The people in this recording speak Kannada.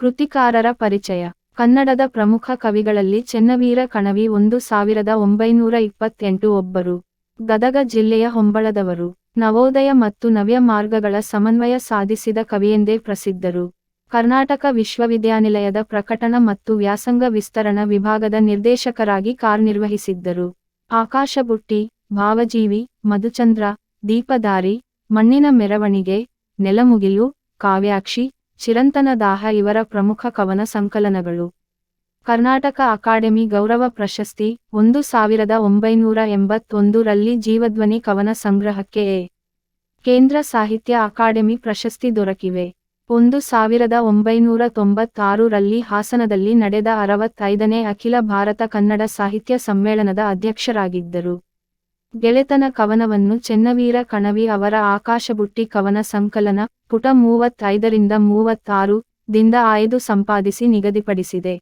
ಕೃತಿಕಾರರ ಪರಿಚಯ. ಕನ್ನಡದ ಪ್ರಮುಖ ಕವಿಗಳಲ್ಲಿ ಚೆನ್ನವೀರ ಕಣವಿ 1928 ಒಬ್ಬರು. ಗದಗ ಜಿಲ್ಲೆಯ ಹೊಂಬಳದವರು. ನವೋದಯ ಮತ್ತು ನವ್ಯ ಮಾರ್ಗಗಳ ಸಮನ್ವಯ ಸಾಧಿಸಿದ ಕವಿಯೆಂದೇ ಪ್ರಸಿದ್ಧರು. ಕರ್ನಾಟಕ ವಿಶ್ವವಿದ್ಯಾನಿಲಯದ ಪ್ರಕಟಣ ಮತ್ತು ವ್ಯಾಸಂಗ ವಿಸ್ತರಣ ವಿಭಾಗದ ನಿರ್ದೇಶಕರಾಗಿ ಕಾರ್ಯನಿರ್ವಹಿಸಿದ್ದರು. ಆಕಾಶಬುಟ್ಟಿ, ಭಾವಜೀವಿ, ಮಧುಚಂದ್ರ, ದೀಪಧಾರಿ, ಮಣ್ಣಿನ ಮೆರವಣಿಗೆ, ನೆಲಮುಗಿಲು, ಕಾವ್ಯಾಕ್ಷಿ, ಚಿರಂತನ ದಾಹ ಇವರ ಪ್ರಮುಖ ಕವನ ಸಂಕಲನಗಳು. ಕರ್ನಾಟಕ ಅಕಾಡೆಮಿ ಗೌರವ ಪ್ರಶಸ್ತಿ 1981 ರಲ್ಲಿ ಜೀವಧ್ವನಿ ಕವನ ಸಂಗ್ರಹಕ್ಕೆ ಎ. ಕೇಂದ್ರ ಸಾಹಿತ್ಯ ಅಕಾಡೆಮಿ ಪ್ರಶಸ್ತಿ ದೊರಕಿವೆ. 1996 ರಲ್ಲಿ ಹಾಸನದಲ್ಲಿ ನಡೆದ 65ನೇ ಅಖಿಲ ಭಾರತ ಕನ್ನಡ ಸಾಹಿತ್ಯ ಸಮ್ಮೇಳನದ ಅಧ್ಯಕ್ಷರಾಗಿದ್ದರು. ಗೆಳೆತನ ಕವನವನ್ನು ಚೆನ್ನವೀರ ಕಣವಿ ಅವರ ಆಕಾಶಬುಟ್ಟಿ ಕವನ ಸಂಕಲನ, ಪುಟ 35 ರಿಂದ 36 ದಿಂದ ಆಯ್ದು ಸಂಪಾದಿಸಿ ನಿಗದಿಪಡಿಸಿದೆ.